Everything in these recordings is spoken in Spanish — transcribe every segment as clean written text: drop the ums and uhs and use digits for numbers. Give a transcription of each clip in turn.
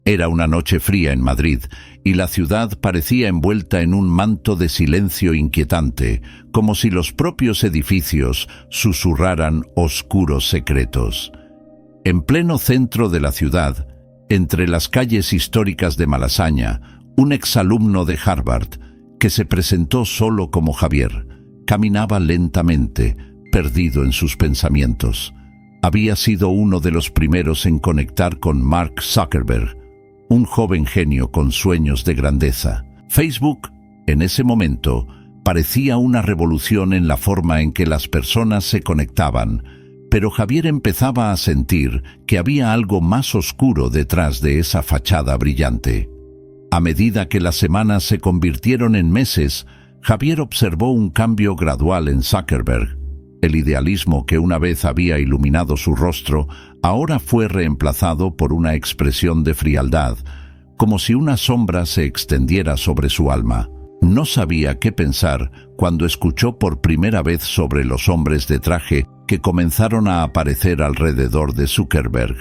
Era una noche fría en Madrid, y la ciudad parecía envuelta en un manto de silencio inquietante, como si los propios edificios susurraran oscuros secretos. En pleno centro de la ciudad, entre las calles históricas de Malasaña, un exalumno de Harvard, que se presentó solo como Javier, caminaba lentamente, perdido en sus pensamientos. Había sido uno de los primeros en conectar con Mark Zuckerberg, un joven genio con sueños de grandeza. Facebook, en ese momento, parecía una revolución en la forma en que las personas se conectaban, pero Javier empezaba a sentir que había algo más oscuro detrás de esa fachada brillante. A medida que las semanas se convirtieron en meses, Javier observó un cambio gradual en Zuckerberg. El idealismo que una vez había iluminado su rostro ahora fue reemplazado por una expresión de frialdad, como si una sombra se extendiera sobre su alma. No sabía qué pensar cuando escuchó por primera vez sobre los hombres de traje que comenzaron a aparecer alrededor de Zuckerberg.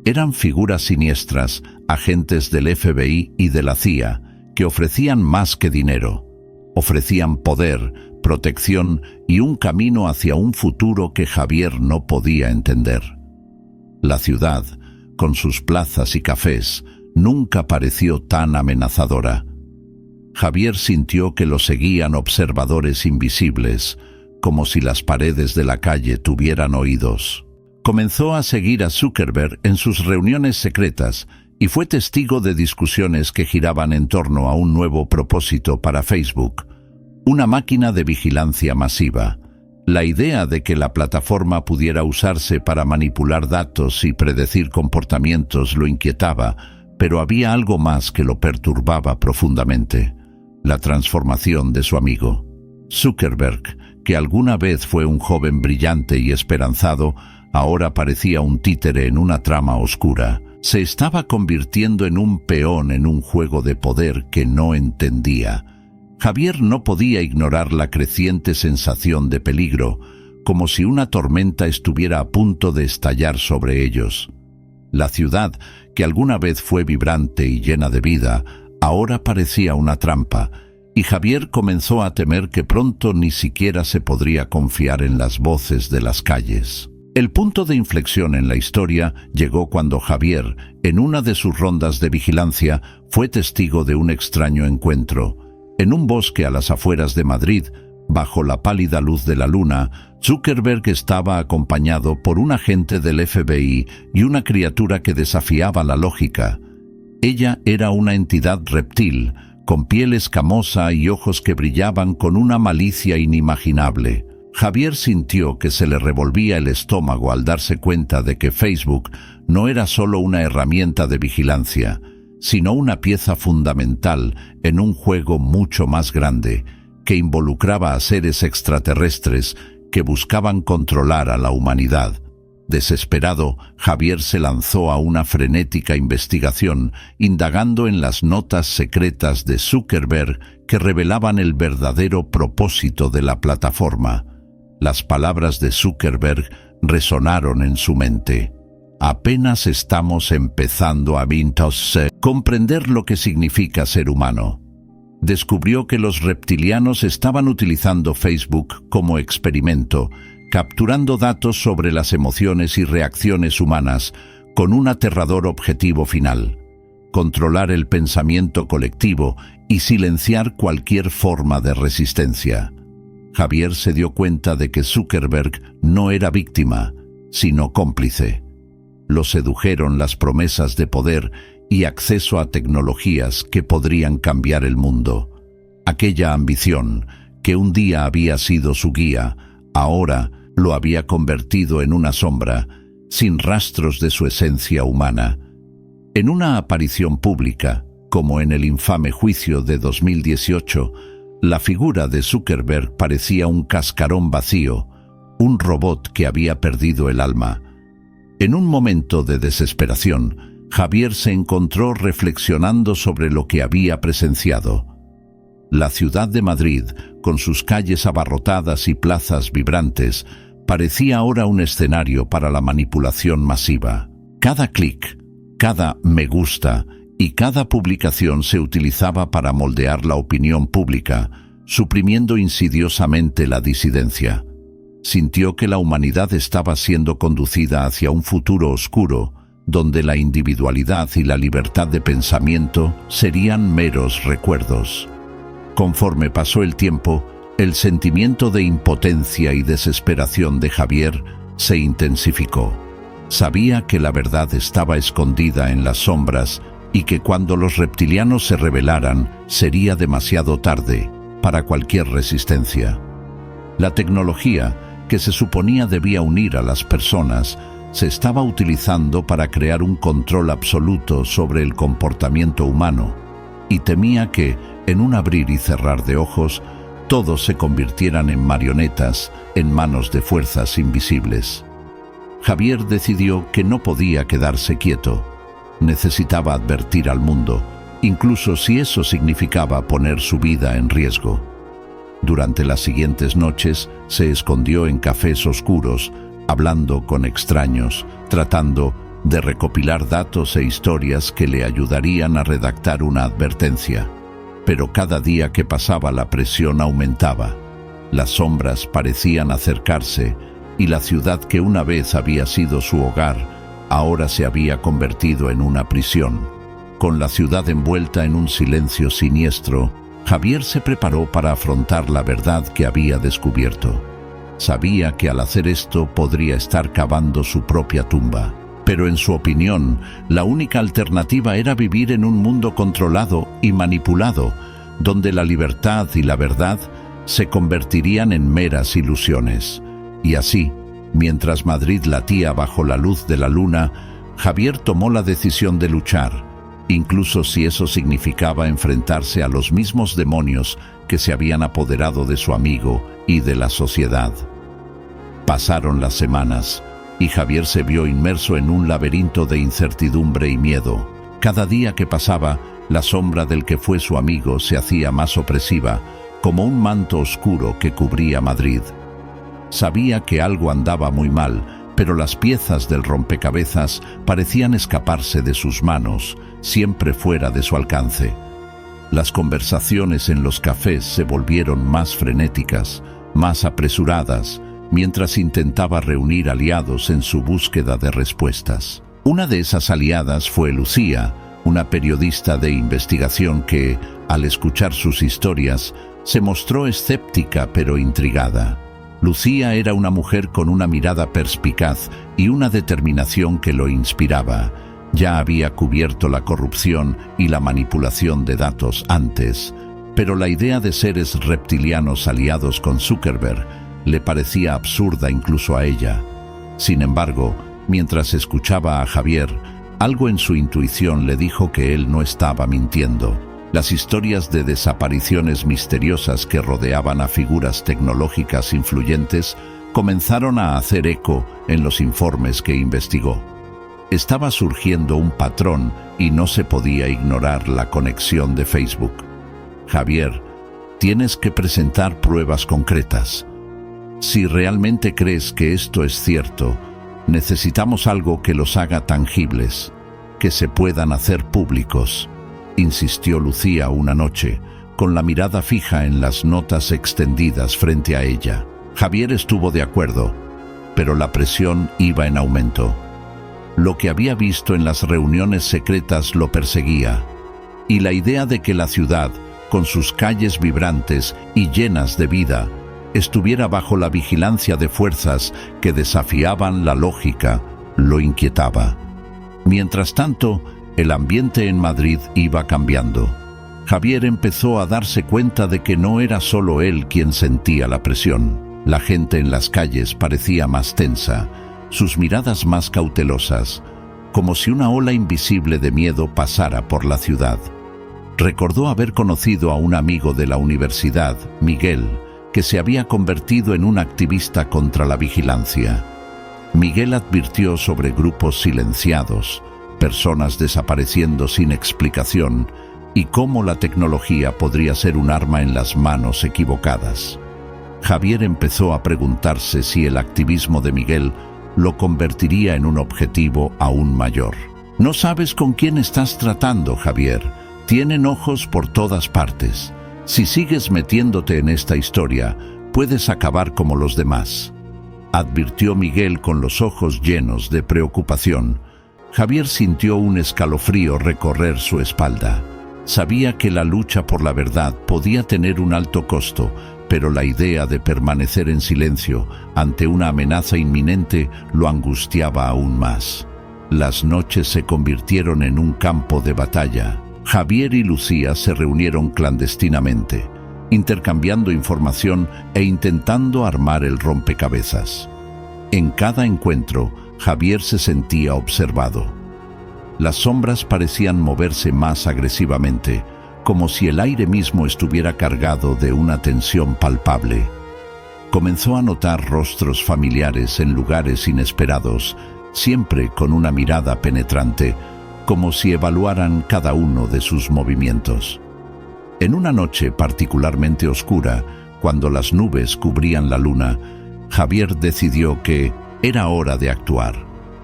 Eran figuras siniestras, agentes del FBI y de la CIA, que ofrecían más que dinero. Ofrecían poder, protección y un camino hacia un futuro que Javier no podía entender. La ciudad, con sus plazas y cafés, nunca pareció tan amenazadora. Javier sintió que lo seguían observadores invisibles, como si las paredes de la calle tuvieran oídos. Comenzó a seguir a Zuckerberg en sus reuniones secretas y fue testigo de discusiones que giraban en torno a un nuevo propósito para Facebook: una máquina de vigilancia masiva. La idea de que la plataforma pudiera usarse para manipular datos y predecir comportamientos lo inquietaba, pero había algo más que lo perturbaba profundamente: la transformación de su amigo. Zuckerberg, que alguna vez fue un joven brillante y esperanzado, ahora parecía un títere en una trama oscura. Se estaba convirtiendo en un peón en un juego de poder que no entendía. Javier no podía ignorar la creciente sensación de peligro, como si una tormenta estuviera a punto de estallar sobre ellos. La ciudad, que alguna vez fue vibrante y llena de vida, ahora parecía una trampa, y Javier comenzó a temer que pronto ni siquiera se podría confiar en las voces de las calles. El punto de inflexión en la historia llegó cuando Javier, en una de sus rondas de vigilancia, fue testigo de un extraño encuentro. En un bosque a las afueras de Madrid, bajo la pálida luz de la luna, Zuckerberg estaba acompañado por un agente del FBI y una criatura que desafiaba la lógica. Ella era una entidad reptil, con piel escamosa y ojos que brillaban con una malicia inimaginable. Javier sintió que se le revolvía el estómago al darse cuenta de que Facebook no era solo una herramienta de vigilancia, sino una pieza fundamental en un juego mucho más grande, que involucraba a seres extraterrestres que buscaban controlar a la humanidad. Desesperado, Javier se lanzó a una frenética investigación, indagando en las notas secretas de Zuckerberg que revelaban el verdadero propósito de la plataforma. Las palabras de Zuckerberg resonaron en su mente. Apenas estamos empezando a comprender lo que significa ser humano. Descubrió que los reptilianos estaban utilizando Facebook como experimento, capturando datos sobre las emociones y reacciones humanas con un aterrador objetivo final: controlar el pensamiento colectivo y silenciar cualquier forma de resistencia. Javier se dio cuenta de que Zuckerberg no era víctima, sino cómplice. Lo sedujeron las promesas de poder y acceso a tecnologías que podrían cambiar el mundo. Aquella ambición, que un día había sido su guía, ahora lo había convertido en una sombra, sin rastros de su esencia humana. En una aparición pública, como en el infame juicio de 2018, la figura de Zuckerberg parecía un cascarón vacío, un robot que había perdido el alma. En un momento de desesperación, Javier se encontró reflexionando sobre lo que había presenciado. La ciudad de Madrid, con sus calles abarrotadas y plazas vibrantes, parecía ahora un escenario para la manipulación masiva. Cada clic, Cada me gusta y cada publicación se utilizaba para moldear la opinión pública, suprimiendo insidiosamente la disidencia. Sintió que la humanidad estaba siendo conducida hacia un futuro oscuro, donde la individualidad y la libertad de pensamiento serían meros recuerdos. Conforme pasó el tiempo, el sentimiento de impotencia y desesperación de Javier se intensificó. Sabía que la verdad estaba escondida en las sombras y que cuando los reptilianos se rebelaran sería demasiado tarde para cualquier resistencia. La tecnología, que se suponía debía unir a las personas, se estaba utilizando para crear un control absoluto sobre el comportamiento humano, y temía que, en un abrir y cerrar de ojos, todos se convirtieran en marionetas en manos de fuerzas invisibles. Javier decidió que no podía quedarse quieto. Necesitaba advertir al mundo, incluso si eso significaba poner su vida en riesgo. Durante las siguientes noches se escondió en cafés oscuros, hablando con extraños, tratando de recopilar datos e historias que le ayudarían a redactar una advertencia. Pero cada día que pasaba la presión aumentaba. Las sombras parecían acercarse y la ciudad que una vez había sido su hogar, ahora se había convertido en una prisión. Con la ciudad envuelta en un silencio siniestro, Javier se preparó para afrontar la verdad que había descubierto. Sabía que al hacer esto podría estar cavando su propia tumba, pero en su opinión, la única alternativa era vivir en un mundo controlado y manipulado, donde la libertad y la verdad se convertirían en meras ilusiones. Y así, mientras Madrid latía bajo la luz de la luna, Javier tomó la decisión de luchar, incluso si eso significaba enfrentarse a los mismos demonios que se habían apoderado de su amigo y de la sociedad. Pasaron las semanas, y Javier se vio inmerso en un laberinto de incertidumbre y miedo. Cada día que pasaba, la sombra del que fue su amigo se hacía más opresiva, como un manto oscuro que cubría Madrid. Sabía que algo andaba muy mal, pero las piezas del rompecabezas parecían escaparse de sus manos, siempre fuera de su alcance. Las conversaciones en los cafés se volvieron más frenéticas, más apresuradas, mientras intentaba reunir aliados en su búsqueda de respuestas. Una de esas aliadas fue Lucía, una periodista de investigación que, al escuchar sus historias, se mostró escéptica pero intrigada. Lucía era una mujer con una mirada perspicaz y una determinación que lo inspiraba. Ya había cubierto la corrupción y la manipulación de datos antes, pero la idea de seres reptilianos aliados con Zuckerberg le parecía absurda incluso a ella. Sin embargo, mientras escuchaba a Javier, algo en su intuición le dijo que él no estaba mintiendo. Las historias de desapariciones misteriosas que rodeaban a figuras tecnológicas influyentes comenzaron a hacer eco en los informes que investigó. Estaba surgiendo un patrón y no se podía ignorar la conexión de Facebook. Javier, tienes que presentar pruebas concretas. Si realmente crees que esto es cierto, necesitamos algo que los haga tangibles, que se puedan hacer públicos, insistió Lucía una noche, con la mirada fija en las notas extendidas frente a ella. Javier estuvo de acuerdo, pero la presión iba en aumento. Lo que había visto en las reuniones secretas lo perseguía, y la idea de que la ciudad, con sus calles vibrantes y llenas de vida, estuviera bajo la vigilancia de fuerzas que desafiaban la lógica, lo inquietaba. Mientras tanto, el ambiente en Madrid iba cambiando. Javier empezó a darse cuenta de que no era solo él quien sentía la presión. La gente en las calles parecía más tensa, sus miradas más cautelosas, como si una ola invisible de miedo pasara por la ciudad. Recordó haber conocido a un amigo de la universidad, Miguel, que se había convertido en un activista contra la vigilancia. Miguel advirtió sobre grupos silenciados, personas desapareciendo sin explicación y cómo la tecnología podría ser un arma en las manos equivocadas. Javier empezó a preguntarse si el activismo de Miguel lo convertiría en un objetivo aún mayor. No sabes con quién estás tratando, Javier. Tienen ojos por todas partes. Si sigues metiéndote en esta historia, puedes acabar como los demás», advirtió Miguel con los ojos llenos de preocupación. Javier sintió un escalofrío recorrer su espalda. Sabía que la lucha por la verdad podía tener un alto costo, pero la idea de permanecer en silencio ante una amenaza inminente lo angustiaba aún más. Las noches se convirtieron en un campo de batalla. Javier y Lucía se reunieron clandestinamente, intercambiando información e intentando armar el rompecabezas. En cada encuentro, Javier se sentía observado. Las sombras parecían moverse más agresivamente, como si el aire mismo estuviera cargado de una tensión palpable. Comenzó a notar rostros familiares en lugares inesperados, siempre con una mirada penetrante, como si evaluaran cada uno de sus movimientos. En una noche particularmente oscura, cuando las nubes cubrían la luna, Javier decidió que era hora de actuar.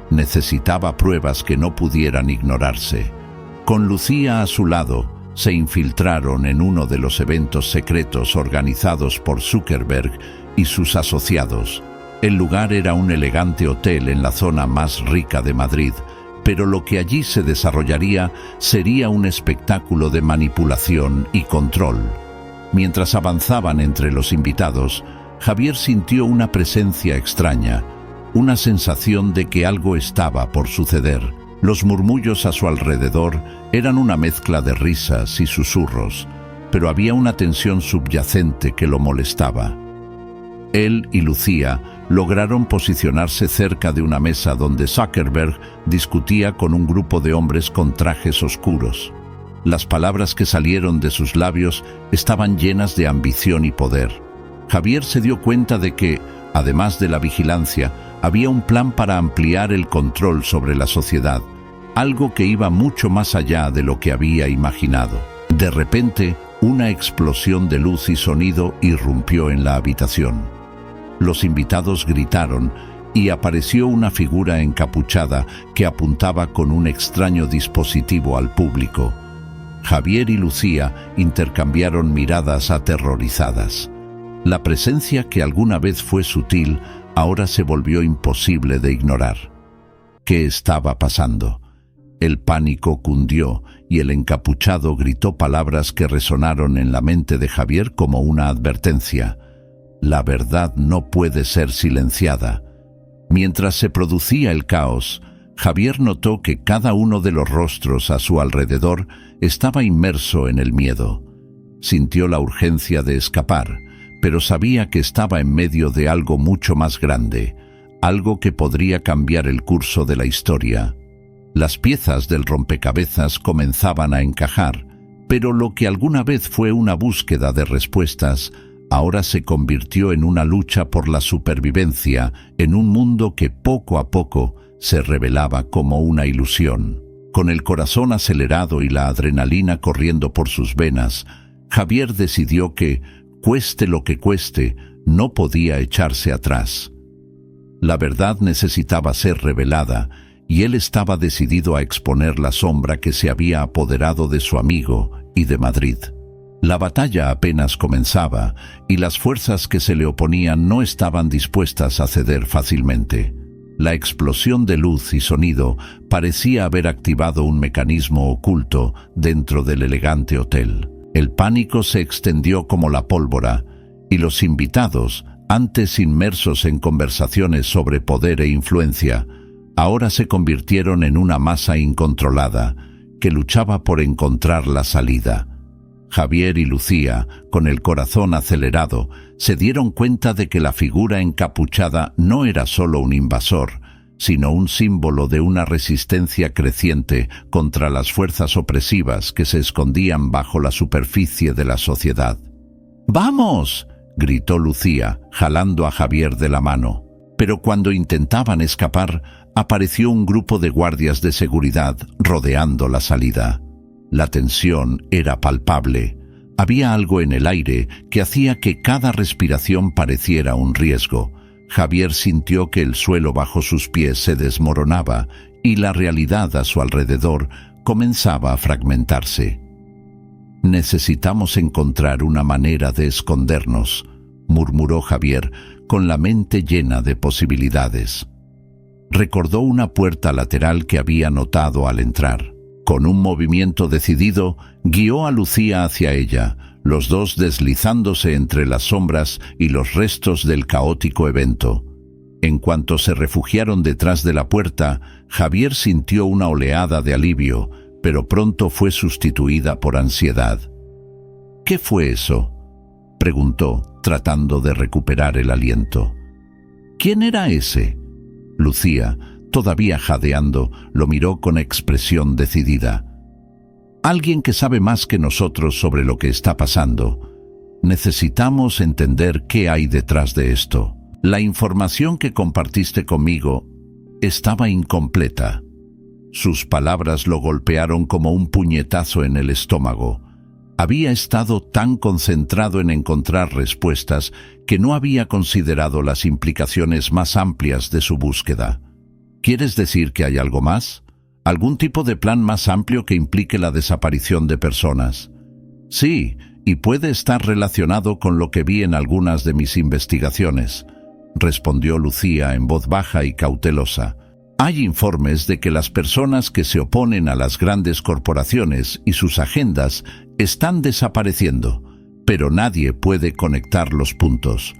Necesitaba pruebas que no pudieran ignorarse. Con Lucía a su lado, se infiltraron en uno de los eventos secretos organizados por Zuckerberg y sus asociados. El lugar era un elegante hotel en la zona más rica de Madrid, pero lo que allí se desarrollaría sería un espectáculo de manipulación y control. Mientras avanzaban entre los invitados, Javier sintió una presencia extraña, una sensación de que algo estaba por suceder. Los murmullos a su alrededor eran una mezcla de risas y susurros, pero había una tensión subyacente que lo molestaba. Él y Lucía lograron posicionarse cerca de una mesa donde Zuckerberg discutía con un grupo de hombres con trajes oscuros. Las palabras que salieron de sus labios estaban llenas de ambición y poder. Javier se dio cuenta de que, además de la vigilancia, había un plan para ampliar el control sobre la sociedad, algo que iba mucho más allá de lo que había imaginado. De repente, una explosión de luz y sonido irrumpió en la habitación. Los invitados gritaron y apareció una figura encapuchada que apuntaba con un extraño dispositivo al público. Javier y Lucía intercambiaron miradas aterrorizadas. La presencia que alguna vez fue sutil ahora se volvió imposible de ignorar. ¿Qué estaba pasando? El pánico cundió y el encapuchado gritó palabras que resonaron en la mente de Javier como una advertencia. La verdad no puede ser silenciada. Mientras se producía el caos, Javier notó que cada uno de los rostros a su alrededor estaba inmerso en el miedo. Sintió la urgencia de escapar, pero sabía que estaba en medio de algo mucho más grande, algo que podría cambiar el curso de la historia. Las piezas del rompecabezas comenzaban a encajar, pero lo que alguna vez fue una búsqueda de respuestas, ahora se convirtió en una lucha por la supervivencia en un mundo que poco a poco se revelaba como una ilusión. Con el corazón acelerado y la adrenalina corriendo por sus venas, Javier decidió que, cueste lo que cueste, no podía echarse atrás. La verdad necesitaba ser revelada, y él estaba decidido a exponer la sombra que se había apoderado de su amigo y de Madrid. La batalla apenas comenzaba, y las fuerzas que se le oponían no estaban dispuestas a ceder fácilmente. La explosión de luz y sonido parecía haber activado un mecanismo oculto dentro del elegante hotel. El pánico se extendió como la pólvora, y los invitados, antes inmersos en conversaciones sobre poder e influencia, ahora se convirtieron en una masa incontrolada que luchaba por encontrar la salida. Javier y Lucía, con el corazón acelerado, se dieron cuenta de que la figura encapuchada no era solo un invasor, sino un símbolo de una resistencia creciente contra las fuerzas opresivas que se escondían bajo la superficie de la sociedad. ¡Vamos!, gritó Lucía, jalando a Javier de la mano. Pero cuando intentaban escapar, apareció un grupo de guardias de seguridad rodeando la salida. La tensión era palpable. Había algo en el aire que hacía que cada respiración pareciera un riesgo. Javier sintió que el suelo bajo sus pies se desmoronaba y la realidad a su alrededor comenzaba a fragmentarse. «Necesitamos encontrar una manera de escondernos», murmuró Javier, con la mente llena de posibilidades. Recordó una puerta lateral que había notado al entrar. Con un movimiento decidido, guió a Lucía hacia ella, los dos deslizándose entre las sombras y los restos del caótico evento. En cuanto se refugiaron detrás de la puerta, Javier sintió una oleada de alivio, pero pronto fue sustituida por ansiedad. «¿Qué fue eso?», preguntó, tratando de recuperar el aliento. «¿Quién era ese?». Lucía, todavía jadeando, lo miró con expresión decidida. «Alguien que sabe más que nosotros sobre lo que está pasando. Necesitamos entender qué hay detrás de esto. La información que compartiste conmigo estaba incompleta». Sus palabras lo golpearon como un puñetazo en el estómago. Había estado tan concentrado en encontrar respuestas que no había considerado las implicaciones más amplias de su búsqueda. ¿Quieres decir que hay algo más? ¿Algún tipo de plan más amplio que implique la desaparición de personas? Sí, y puede estar relacionado con lo que vi en algunas de mis investigaciones, respondió Lucía en voz baja y cautelosa. Hay informes de que las personas que se oponen a las grandes corporaciones y sus agendas están desapareciendo, pero nadie puede conectar los puntos.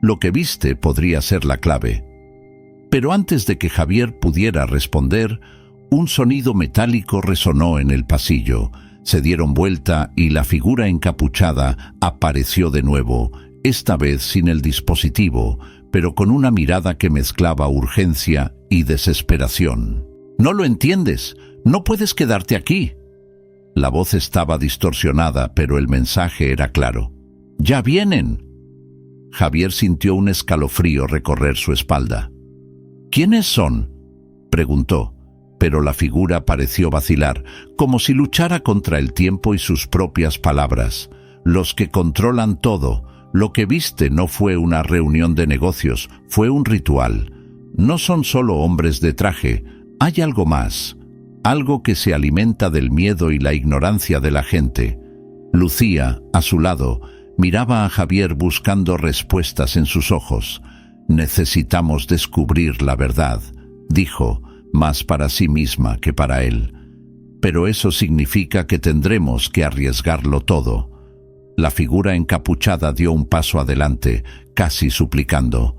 Lo que viste podría ser la clave. Pero antes de que Javier pudiera responder, un sonido metálico resonó en el pasillo. Se dieron vuelta y la figura encapuchada apareció de nuevo, esta vez sin el dispositivo, pero con una mirada que mezclaba urgencia y desesperación. «No lo entiendes, no puedes quedarte aquí». La voz estaba distorsionada, pero el mensaje era claro. «¡Ya vienen!». Javier sintió un escalofrío recorrer su espalda. «¿Quiénes son?», preguntó, pero la figura pareció vacilar, como si luchara contra el tiempo y sus propias palabras. «Los que controlan todo. Lo que viste no fue una reunión de negocios, fue un ritual. No son solo hombres de traje, hay algo más, algo que se alimenta del miedo y la ignorancia de la gente». Lucía, a su lado, miraba a Javier buscando respuestas en sus ojos. «Necesitamos descubrir la verdad», dijo, más para sí misma que para él. «Pero eso significa que tendremos que arriesgarlo todo». La figura encapuchada dio un paso adelante, casi suplicando.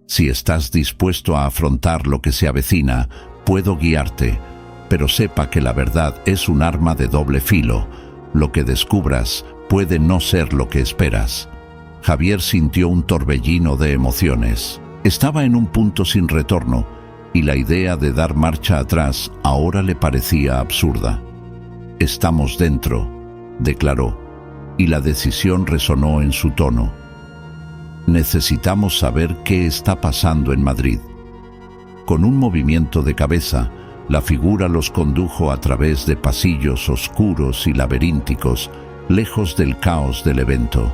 «Si estás dispuesto a afrontar lo que se avecina, puedo guiarte, pero sepa que la verdad es un arma de doble filo. Lo que descubras puede no ser lo que esperas». Javier sintió un torbellino de emociones. Estaba en un punto sin retorno, y la idea de dar marcha atrás ahora le parecía absurda. «Estamos dentro», declaró, y la decisión resonó en su tono. «Necesitamos saber qué está pasando en Madrid». Con un movimiento de cabeza, la figura los condujo a través de pasillos oscuros y laberínticos, lejos del caos del evento.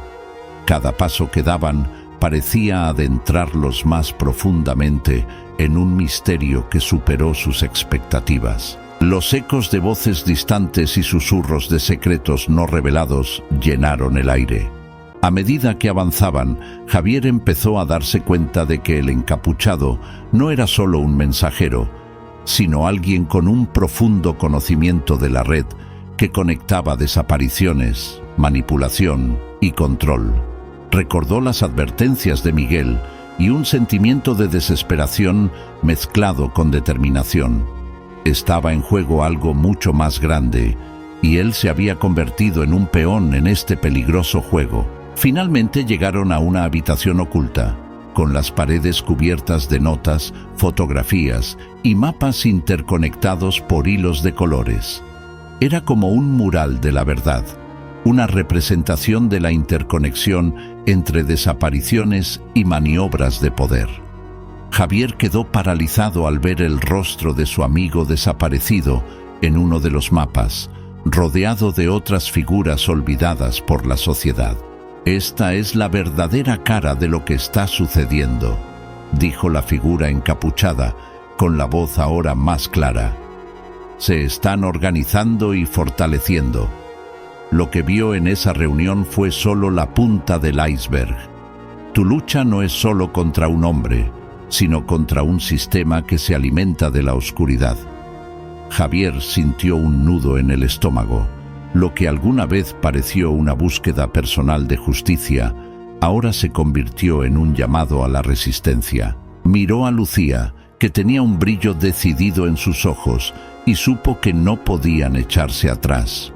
Cada paso que daban parecía adentrarlos más profundamente en un misterio que superó sus expectativas. Los ecos de voces distantes y susurros de secretos no revelados llenaron el aire. A medida que avanzaban, Javier empezó a darse cuenta de que el encapuchado no era solo un mensajero, sino alguien con un profundo conocimiento de la red que conectaba desapariciones, manipulación y control. Recordó las advertencias de Miguel y un sentimiento de desesperación mezclado con determinación. Estaba en juego algo mucho más grande, y él se había convertido en un peón en este peligroso juego. Finalmente llegaron a una habitación oculta, con las paredes cubiertas de notas, fotografías y mapas interconectados por hilos de colores. Era como un mural de la verdad, una representación de la interconexión entre desapariciones y maniobras de poder. Javier quedó paralizado al ver el rostro de su amigo desaparecido en uno de los mapas, rodeado de otras figuras olvidadas por la sociedad. «Esta es la verdadera cara de lo que está sucediendo», dijo la figura encapuchada, con la voz ahora más clara. Se están organizando y fortaleciendo. Lo que vio en esa reunión fue solo la punta del iceberg. Tu lucha no es solo contra un hombre, sino contra un sistema que se alimenta de la oscuridad. Javier sintió un nudo en el estómago. Lo que alguna vez pareció una búsqueda personal de justicia, ahora se convirtió en un llamado a la resistencia. Miró a Lucía, que tenía un brillo decidido en sus ojos, y supo que no podían echarse atrás.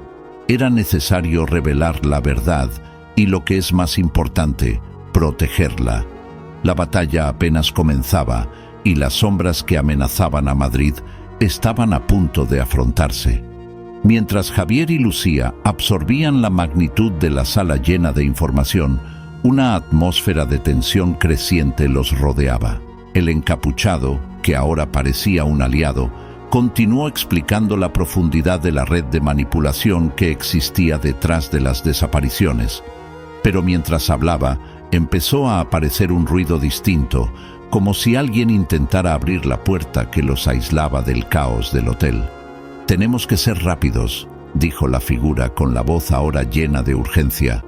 Era necesario revelar la verdad y, lo que es más importante, protegerla. La batalla apenas comenzaba y las sombras que amenazaban a Madrid estaban a punto de afrontarse. Mientras Javier y Lucía absorbían la magnitud de la sala llena de información, una atmósfera de tensión creciente los rodeaba. El encapuchado, que ahora parecía un aliado, continuó explicando la profundidad de la red de manipulación que existía detrás de las desapariciones. Pero mientras hablaba, empezó a aparecer un ruido distinto, como si alguien intentara abrir la puerta que los aislaba del caos del hotel. «Tenemos que ser rápidos», dijo la figura con la voz ahora llena de urgencia.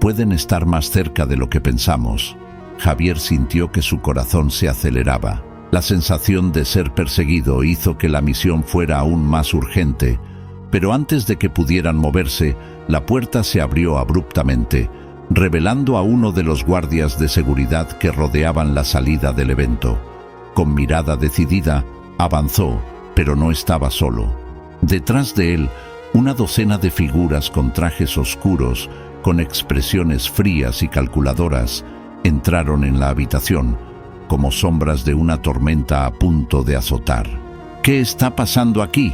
«Pueden estar más cerca de lo que pensamos». Javier sintió que su corazón se aceleraba. La sensación de ser perseguido hizo que la misión fuera aún más urgente, pero antes de que pudieran moverse, la puerta se abrió abruptamente, revelando a uno de los guardias de seguridad que rodeaban la salida del evento. Con mirada decidida, avanzó, pero no estaba solo. Detrás de él, una docena de figuras con trajes oscuros, con expresiones frías y calculadoras, entraron en la habitación, como sombras de una tormenta a punto de azotar. «¿Qué está pasando aquí?»,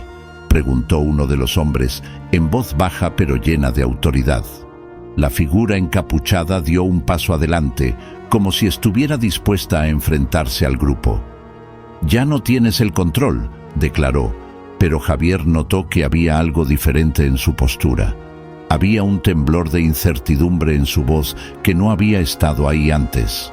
preguntó uno de los hombres, en voz baja pero llena de autoridad. La figura encapuchada dio un paso adelante, como si estuviera dispuesta a enfrentarse al grupo. «Ya no tienes el control», declaró, pero Javier notó que había algo diferente en su postura. Había un temblor de incertidumbre en su voz que no había estado ahí antes.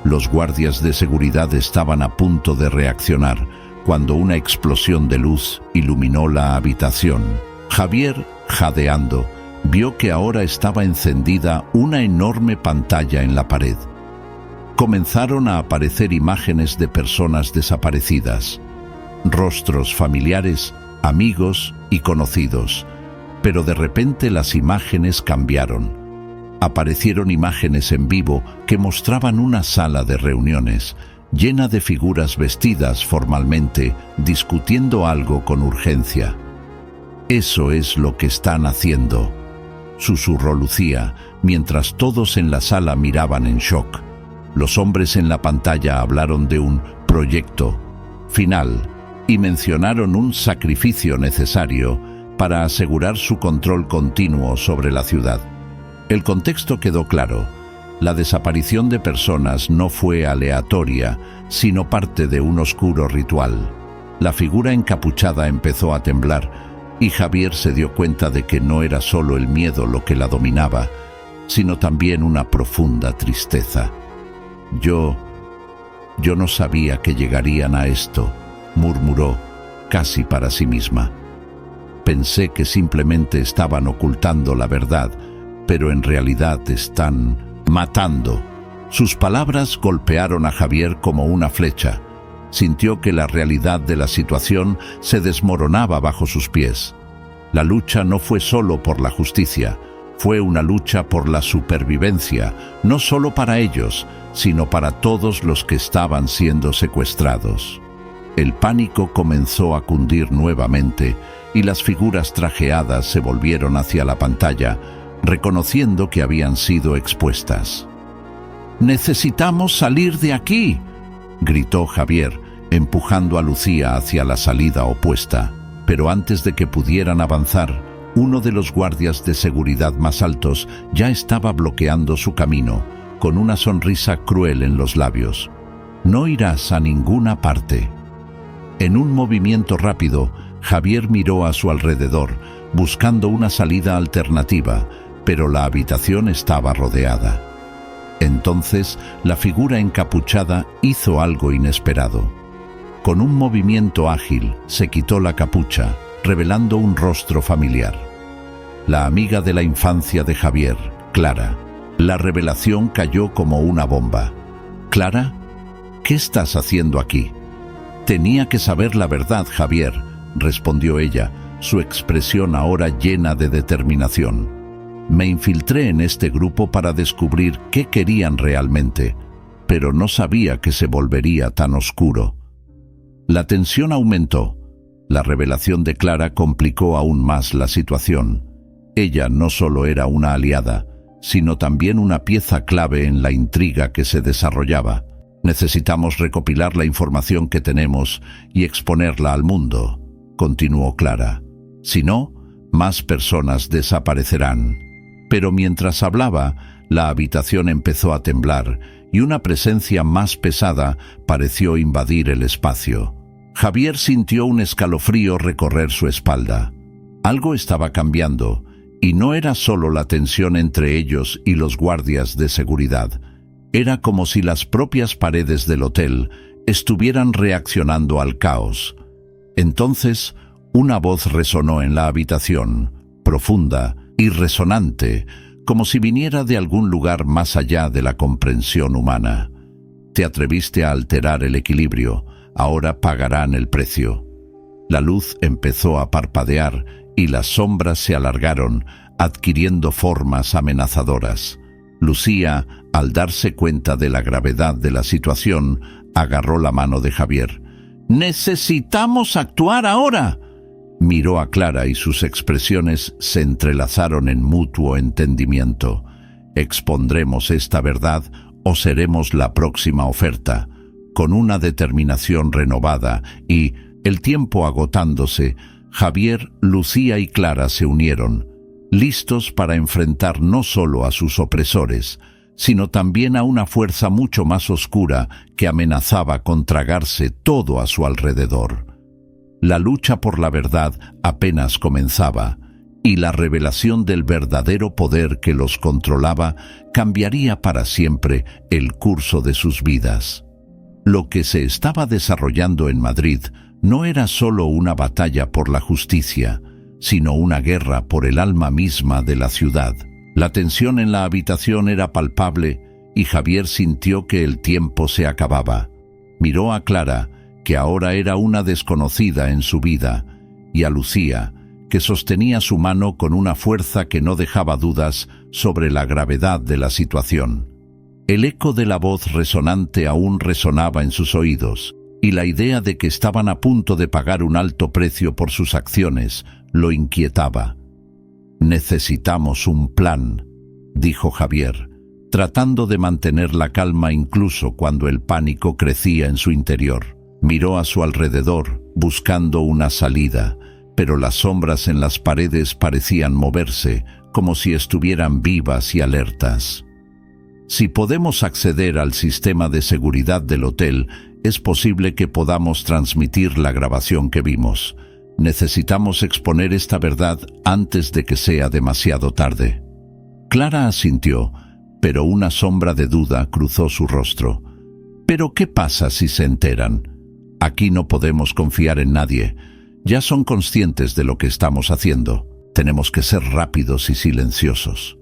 Los guardias de seguridad estaban a punto de reaccionar cuando una explosión de luz iluminó la habitación. Javier, jadeando, vio que ahora estaba encendida una enorme pantalla en la pared. Comenzaron a aparecer imágenes de personas desaparecidas, rostros familiares, amigos y conocidos, pero de repente las imágenes cambiaron. Aparecieron imágenes en vivo que mostraban una sala de reuniones, llena de figuras vestidas formalmente, discutiendo algo con urgencia. «Eso es lo que están haciendo», susurró Lucía, mientras todos en la sala miraban en shock. Los hombres en la pantalla hablaron de un proyecto final y mencionaron un sacrificio necesario para asegurar su control continuo sobre la ciudad. El contexto quedó claro. La desaparición de personas no fue aleatoria, sino parte de un oscuro ritual. La figura encapuchada empezó a temblar, y Javier se dio cuenta de que no era solo el miedo lo que la dominaba, sino también una profunda tristeza. Yo no sabía que llegarían a esto», murmuró, casi para sí misma. «Pensé que simplemente estaban ocultando la verdad, pero en realidad están matando». Sus palabras golpearon a Javier como una flecha. Sintió que la realidad de la situación se desmoronaba bajo sus pies. La lucha no fue solo por la justicia, fue una lucha por la supervivencia, no solo para ellos, sino para todos los que estaban siendo secuestrados. El pánico comenzó a cundir nuevamente y las figuras trajeadas se volvieron hacia la pantalla, reconociendo que habían sido expuestas. «¡Necesitamos salir de aquí!», gritó Javier, empujando a Lucía hacia la salida opuesta. Pero antes de que pudieran avanzar, uno de los guardias de seguridad más altos ya estaba bloqueando su camino, con una sonrisa cruel en los labios. «No irás a ninguna parte». En un movimiento rápido, Javier miró a su alrededor, buscando una salida alternativa, pero la habitación estaba rodeada. Entonces, la figura encapuchada hizo algo inesperado. Con un movimiento ágil, se quitó la capucha, revelando un rostro familiar. La amiga de la infancia de Javier, Clara. La revelación cayó como una bomba. «Clara, ¿qué estás haciendo aquí?» «Tenía que saber la verdad, Javier», respondió ella, su expresión ahora llena de determinación. «Me infiltré en este grupo para descubrir qué querían realmente, pero no sabía que se volvería tan oscuro». La tensión aumentó. La revelación de Clara complicó aún más la situación. Ella no solo era una aliada, sino también una pieza clave en la intriga que se desarrollaba. «Necesitamos recopilar la información que tenemos y exponerla al mundo», continuó Clara. «Si no, más personas desaparecerán». Pero mientras hablaba, la habitación empezó a temblar y una presencia más pesada pareció invadir el espacio. Javier sintió un escalofrío recorrer su espalda. Algo estaba cambiando, y no era solo la tensión entre ellos y los guardias de seguridad. Era como si las propias paredes del hotel estuvieran reaccionando al caos. Entonces, una voz resonó en la habitación, profunda y resonante, como si viniera de algún lugar más allá de la comprensión humana. «Te atreviste a alterar el equilibrio, ahora pagarán el precio». La luz empezó a parpadear y las sombras se alargaron, adquiriendo formas amenazadoras. Lucía, al darse cuenta de la gravedad de la situación, agarró la mano de Javier. «¡Necesitamos actuar ahora!». Miró a Clara y sus expresiones se entrelazaron en mutuo entendimiento. «Expondremos esta verdad o seremos la próxima oferta». Con una determinación renovada y, el tiempo agotándose, Javier, Lucía y Clara se unieron, listos para enfrentar no solo a sus opresores, sino también a una fuerza mucho más oscura que amenazaba con tragarse todo a su alrededor. La lucha por la verdad apenas comenzaba, y la revelación del verdadero poder que los controlaba cambiaría para siempre el curso de sus vidas. Lo que se estaba desarrollando en Madrid no era solo una batalla por la justicia, sino una guerra por el alma misma de la ciudad. La tensión en la habitación era palpable y Javier sintió que el tiempo se acababa. Miró a Clara, que ahora era una desconocida en su vida, y a Lucía, que sostenía su mano con una fuerza que no dejaba dudas sobre la gravedad de la situación. El eco de la voz resonante aún resonaba en sus oídos, y la idea de que estaban a punto de pagar un alto precio por sus acciones lo inquietaba. «Necesitamos un plan», dijo Javier, tratando de mantener la calma incluso cuando el pánico crecía en su interior. Miró a su alrededor, buscando una salida, pero las sombras en las paredes parecían moverse, como si estuvieran vivas y alertas. «Si podemos acceder al sistema de seguridad del hotel, es posible que podamos transmitir la grabación que vimos. Necesitamos exponer esta verdad antes de que sea demasiado tarde». Clara asintió, pero una sombra de duda cruzó su rostro. «¿Pero qué pasa si se enteran? Aquí no podemos confiar en nadie. Ya son conscientes de lo que estamos haciendo. Tenemos que ser rápidos y silenciosos».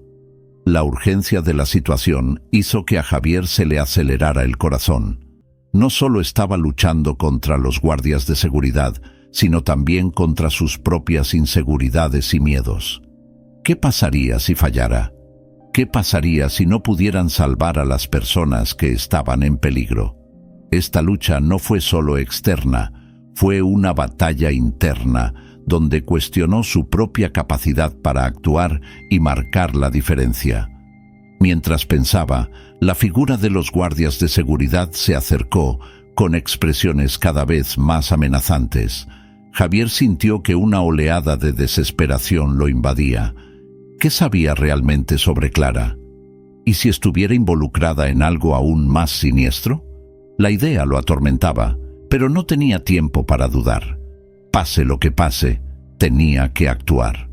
La urgencia de la situación hizo que a Javier se le acelerara el corazón. No solo estaba luchando contra los guardias de seguridad, sino también contra sus propias inseguridades y miedos. ¿Qué pasaría si fallara? ¿Qué pasaría si no pudieran salvar a las personas que estaban en peligro? Esta lucha no fue solo externa, fue una batalla interna, donde cuestionó su propia capacidad para actuar y marcar la diferencia. Mientras pensaba, la figura de los guardias de seguridad se acercó, con expresiones cada vez más amenazantes. Javier sintió que una oleada de desesperación lo invadía. ¿Qué sabía realmente sobre Clara? ¿Y si estuviera involucrada en algo aún más siniestro? La idea lo atormentaba, pero no tenía tiempo para dudar. Pase lo que pase, tenía que actuar.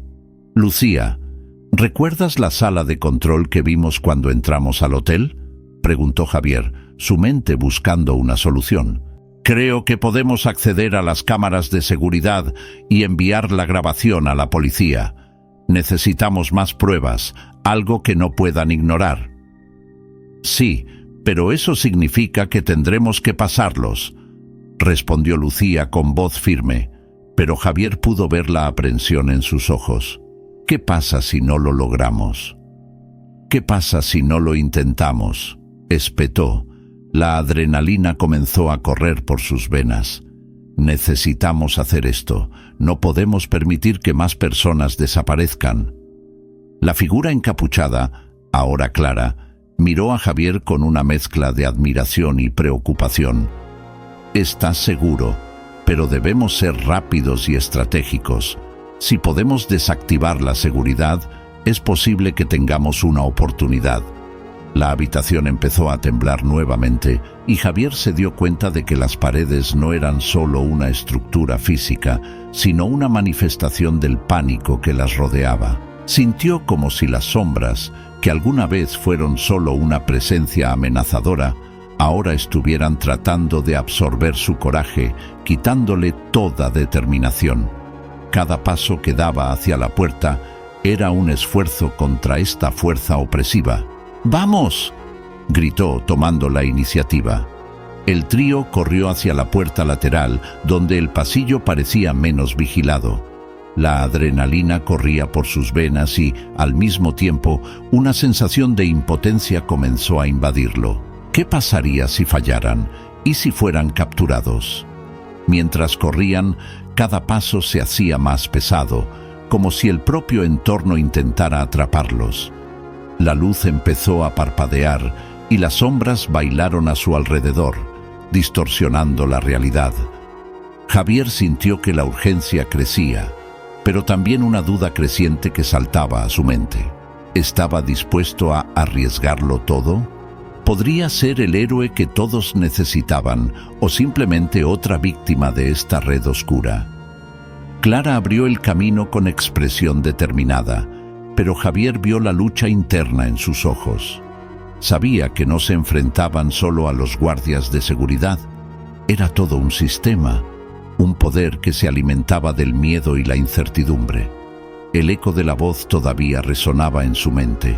«Lucía, ¿recuerdas la sala de control que vimos cuando entramos al hotel?», preguntó Javier, su mente buscando una solución. Creo que podemos acceder a las cámaras de seguridad y enviar la grabación a la policía. Necesitamos más pruebas, algo que no puedan ignorar. Sí, pero eso significa que tendremos que pasarlos, respondió Lucía con voz firme, pero Javier pudo ver la aprensión en sus ojos. ¿Qué pasa si no lo logramos? ¿Qué pasa si no lo intentamos? Espetó. La adrenalina comenzó a correr por sus venas. Necesitamos hacer esto. No podemos permitir que más personas desaparezcan. La figura encapuchada, ahora clara, miró a Javier con una mezcla de admiración y preocupación. «Estás seguro, pero debemos ser rápidos y estratégicos. Si podemos desactivar la seguridad, es posible que tengamos una oportunidad». La habitación empezó a temblar nuevamente y Javier se dio cuenta de que las paredes no eran solo una estructura física, sino una manifestación del pánico que las rodeaba. Sintió como si las sombras, que alguna vez fueron solo una presencia amenazadora, ahora estuvieran tratando de absorber su coraje, quitándole toda determinación. Cada paso que daba hacia la puerta era un esfuerzo contra esta fuerza opresiva. «¡Vamos!», gritó tomando la iniciativa. El trío corrió hacia la puerta lateral, donde el pasillo parecía menos vigilado. La adrenalina corría por sus venas y, al mismo tiempo, una sensación de impotencia comenzó a invadirlo. ¿Qué pasaría si fallaran? ¿Y si fueran capturados? Mientras corrían, cada paso se hacía más pesado, como si el propio entorno intentara atraparlos. La luz empezó a parpadear y las sombras bailaron a su alrededor, distorsionando la realidad. Javier sintió que la urgencia crecía, pero también una duda creciente que saltaba a su mente. ¿Estaba dispuesto a arriesgarlo todo? ¿Podría ser el héroe que todos necesitaban o simplemente otra víctima de esta red oscura? Clara abrió el camino con expresión determinada, pero Javier vio la lucha interna en sus ojos. Sabía que no se enfrentaban solo a los guardias de seguridad. Era todo un sistema, un poder que se alimentaba del miedo y la incertidumbre. El eco de la voz todavía resonaba en su mente,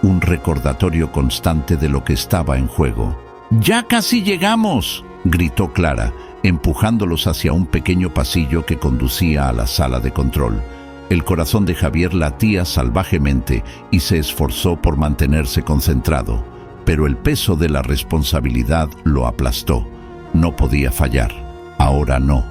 un recordatorio constante de lo que estaba en juego. «¡Ya casi llegamos!», gritó Clara, empujándolos hacia un pequeño pasillo que conducía a la sala de control. El corazón de Javier latía salvajemente y se esforzó por mantenerse concentrado, pero el peso de la responsabilidad lo aplastó. No podía fallar. Ahora no.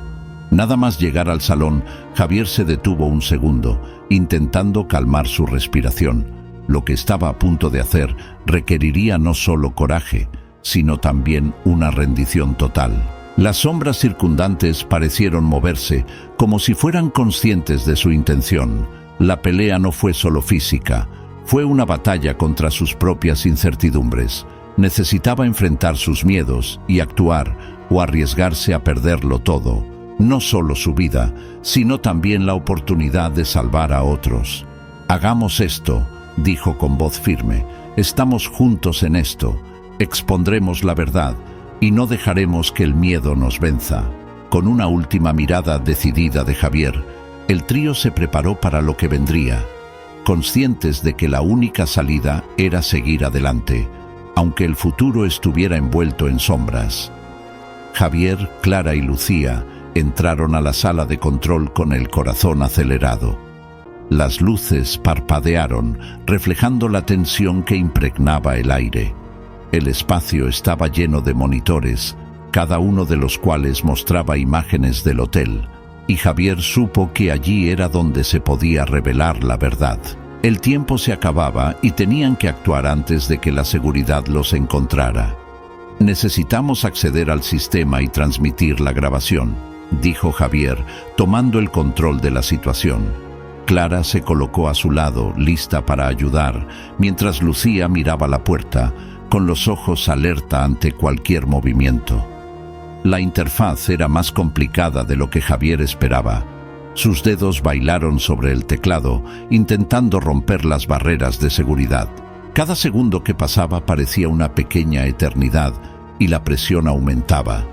Nada más llegar al salón, Javier se detuvo un segundo, intentando calmar su respiración. Lo que estaba a punto de hacer requeriría no solo coraje, sino también una rendición total. Las sombras circundantes parecieron moverse, como si fueran conscientes de su intención. La pelea no fue solo física, fue una batalla contra sus propias incertidumbres. Necesitaba enfrentar sus miedos y actuar, o arriesgarse a perderlo todo. No solo su vida, sino también la oportunidad de salvar a otros. «Hagamos esto», dijo con voz firme. «Estamos juntos en esto. Expondremos la verdad y no dejaremos que el miedo nos venza». Con una última mirada decidida de Javier, el trío se preparó para lo que vendría, conscientes de que la única salida era seguir adelante, aunque el futuro estuviera envuelto en sombras. Javier, Clara y Lucía entraron a la sala de control con el corazón acelerado. Las luces parpadearon, reflejando la tensión que impregnaba el aire. El espacio estaba lleno de monitores, cada uno de los cuales mostraba imágenes del hotel, y Javier supo que allí era donde se podía revelar la verdad. El tiempo se acababa y tenían que actuar antes de que la seguridad los encontrara. «Necesitamos acceder al sistema y transmitir la grabación», dijo Javier, tomando el control de la situación. Clara se colocó a su lado, lista para ayudar, mientras Lucía miraba la puerta, con los ojos alerta ante cualquier movimiento. La interfaz era más complicada de lo que Javier esperaba. Sus dedos bailaron sobre el teclado, intentando romper las barreras de seguridad. Cada segundo que pasaba parecía una pequeña eternidad y la presión aumentaba.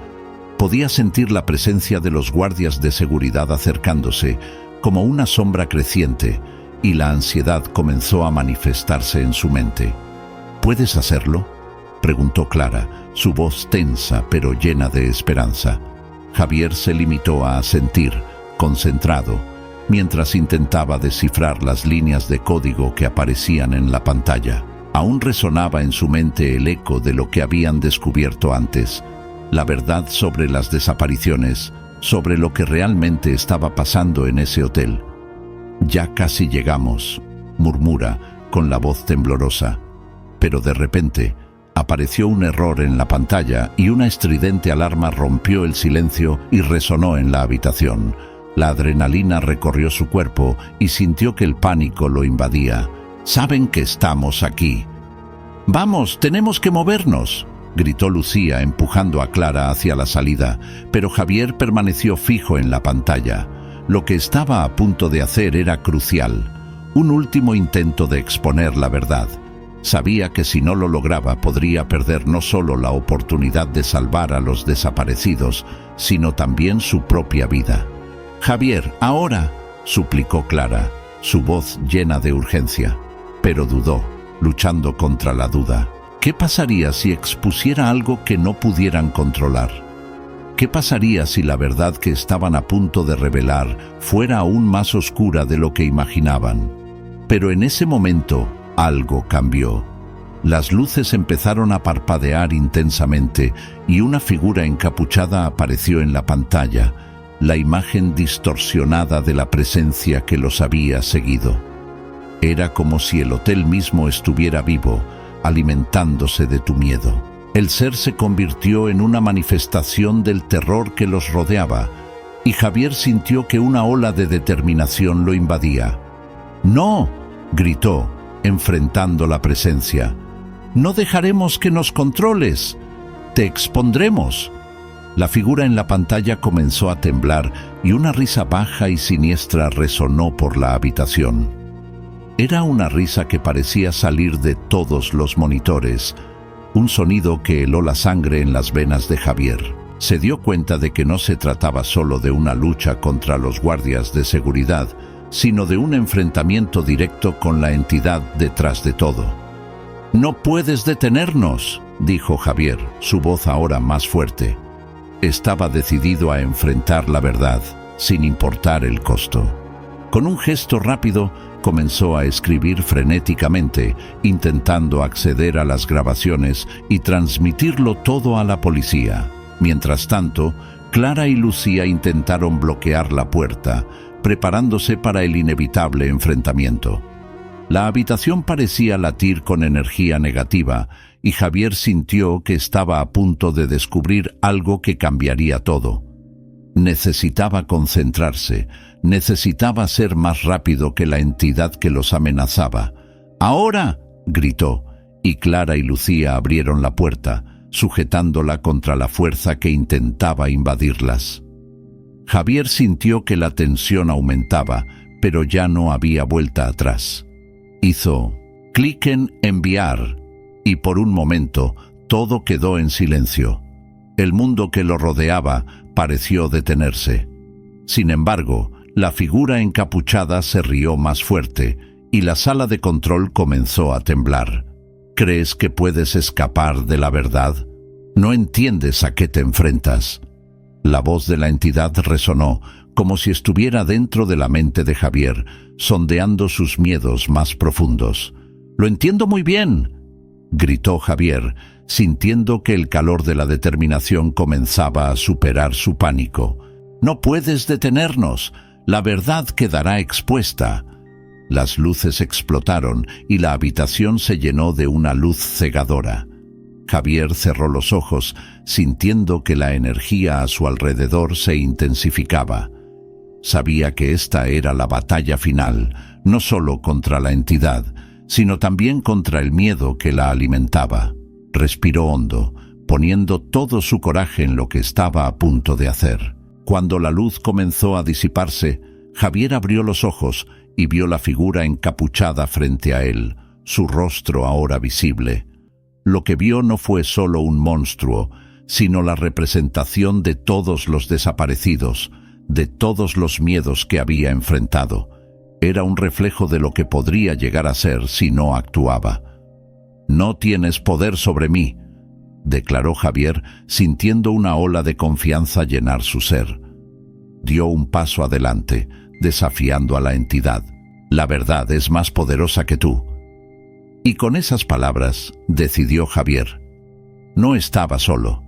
Podía sentir la presencia de los guardias de seguridad acercándose como una sombra creciente, y la ansiedad comenzó a manifestarse en su mente. ¿Puedes hacerlo?, preguntó Clara, su voz tensa pero llena de esperanza. Javier se limitó a asentir, concentrado, mientras intentaba descifrar las líneas de código que aparecían en la pantalla. Aún resonaba en su mente el eco de lo que habían descubierto antes, la verdad sobre las desapariciones, sobre lo que realmente estaba pasando en ese hotel. «Ya casi llegamos», murmura, con la voz temblorosa. Pero de repente apareció un error en la pantalla y una estridente alarma rompió el silencio y resonó en la habitación. La adrenalina recorrió su cuerpo y sintió que el pánico lo invadía. «Saben que estamos aquí». «Vamos, tenemos que movernos», gritó Lucía empujando a Clara hacia la salida, pero Javier permaneció fijo en la pantalla. Lo que estaba a punto de hacer era crucial, un último intento de exponer la verdad. Sabía que si no lo lograba podría perder no solo la oportunidad de salvar a los desaparecidos, sino también su propia vida. «Javier, ahora», suplicó Clara, su voz llena de urgencia, pero dudó, luchando contra la duda. ¿Qué pasaría si expusiera algo que no pudieran controlar? ¿Qué pasaría si la verdad que estaban a punto de revelar fuera aún más oscura de lo que imaginaban? Pero en ese momento algo cambió. Las luces empezaron a parpadear intensamente y una figura encapuchada apareció en la pantalla, la imagen distorsionada de la presencia que los había seguido. Era como si el hotel mismo estuviera vivo, alimentándose de tu miedo. El ser se convirtió en una manifestación del terror que los rodeaba, y Javier sintió que una ola de determinación lo invadía. «¡No!», gritó, enfrentando la presencia. «¡No dejaremos que nos controles! ¡Te expondremos!». La figura en la pantalla comenzó a temblar y una risa baja y siniestra resonó por la habitación. Era una risa que parecía salir de todos los monitores, un sonido que heló la sangre en las venas de Javier. Se dio cuenta de que no se trataba solo de una lucha contra los guardias de seguridad, sino de un enfrentamiento directo con la entidad detrás de todo. «No puedes detenernos», dijo Javier, su voz ahora más fuerte. Estaba decidido a enfrentar la verdad, sin importar el costo. Con un gesto rápido, comenzó a escribir frenéticamente, intentando acceder a las grabaciones y transmitirlo todo a la policía. Mientras tanto, Clara y Lucía intentaron bloquear la puerta, preparándose para el inevitable enfrentamiento. La habitación parecía latir con energía negativa, y Javier sintió que estaba a punto de descubrir algo que cambiaría todo. Necesitaba concentrarse, necesitaba ser más rápido que la entidad que los amenazaba. «¡Ahora!», gritó, y Clara y Lucía abrieron la puerta, sujetándola contra la fuerza que intentaba invadirlas. Javier sintió que la tensión aumentaba, pero ya no había vuelta atrás. Hizo clic en enviar, y por un momento todo quedó en silencio. El mundo que lo rodeaba pareció detenerse. Sin embargo, la figura encapuchada se rió más fuerte y la sala de control comenzó a temblar. ¿Crees que puedes escapar de la verdad? ¿No entiendes a qué te enfrentas? La voz de la entidad resonó, como si estuviera dentro de la mente de Javier, sondeando sus miedos más profundos. «¡Lo entiendo muy bien!», gritó Javier, sintiendo que el calor de la determinación comenzaba a superar su pánico. «No puedes detenernos. La verdad quedará expuesta». Las luces explotaron y la habitación se llenó de una luz cegadora. Javier cerró los ojos, sintiendo que la energía a su alrededor se intensificaba. Sabía que esta era la batalla final, no solo contra la entidad, sino también contra el miedo que la alimentaba. Respiró hondo, poniendo todo su coraje en lo que estaba a punto de hacer. Cuando la luz comenzó a disiparse, Javier abrió los ojos y vio la figura encapuchada frente a él, su rostro ahora visible. Lo que vio no fue solo un monstruo, sino la representación de todos los desaparecidos, de todos los miedos que había enfrentado. Era un reflejo de lo que podría llegar a ser si no actuaba. «No tienes poder sobre mí», declaró Javier, sintiendo una ola de confianza llenar su ser. Dio un paso adelante, desafiando a la entidad. «La verdad es más poderosa que tú». Y con esas palabras decidió Javier. No estaba solo.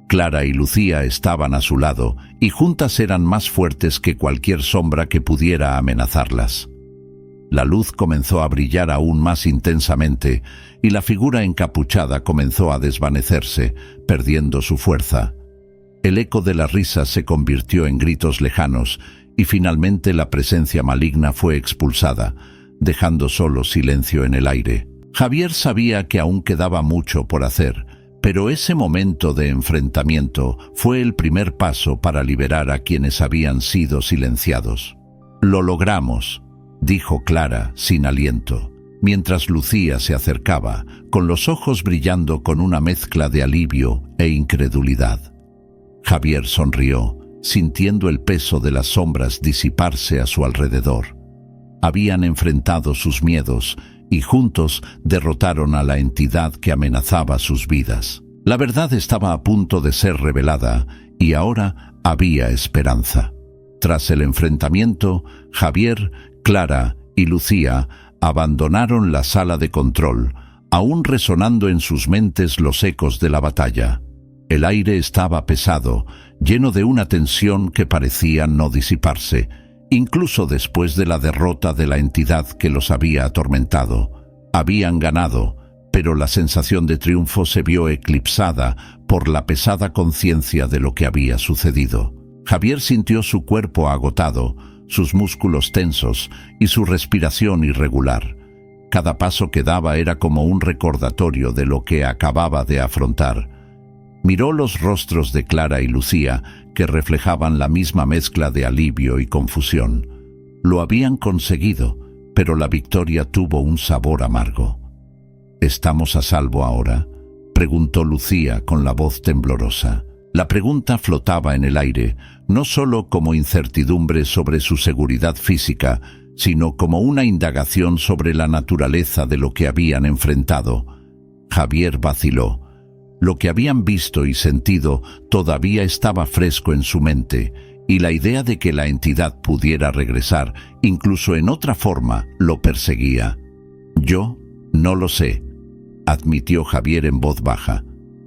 Clara y Lucía estaban a su lado, y juntas eran más fuertes que cualquier sombra que pudiera amenazarlas. La luz comenzó a brillar aún más intensamente, y la figura encapuchada comenzó a desvanecerse, perdiendo su fuerza. El eco de las risas se convirtió en gritos lejanos, y finalmente la presencia maligna fue expulsada, dejando solo silencio en el aire. Javier sabía que aún quedaba mucho por hacer, pero ese momento de enfrentamiento fue el primer paso para liberar a quienes habían sido silenciados. «Lo logramos», dijo Clara, sin aliento, mientras Lucía se acercaba, con los ojos brillando con una mezcla de alivio e incredulidad. Javier sonrió, sintiendo el peso de las sombras disiparse a su alrededor. Habían enfrentado sus miedos y juntos derrotaron a la entidad que amenazaba sus vidas. La verdad estaba a punto de ser revelada y ahora había esperanza. Tras el enfrentamiento, Javier, Clara y Lucía abandonaron la sala de control, aún resonando en sus mentes los ecos de la batalla. El aire estaba pesado, lleno de una tensión que parecía no disiparse, incluso después de la derrota de la entidad que los había atormentado. Habían ganado, pero la sensación de triunfo se vio eclipsada por la pesada conciencia de lo que había sucedido. Javier sintió su cuerpo agotado, sus músculos tensos y su respiración irregular. Cada paso que daba era como un recordatorio de lo que acababa de afrontar. Miró los rostros de Clara y Lucía, que reflejaban la misma mezcla de alivio y confusión. Lo habían conseguido, pero la victoria tuvo un sabor amargo. «¿Estamos a salvo ahora?», preguntó Lucía con la voz temblorosa. La pregunta flotaba en el aire, no solo como incertidumbre sobre su seguridad física, sino como una indagación sobre la naturaleza de lo que habían enfrentado. Javier vaciló. Lo que habían visto y sentido todavía estaba fresco en su mente, y la idea de que la entidad pudiera regresar, incluso en otra forma, lo perseguía. «Yo no lo sé», admitió Javier en voz baja.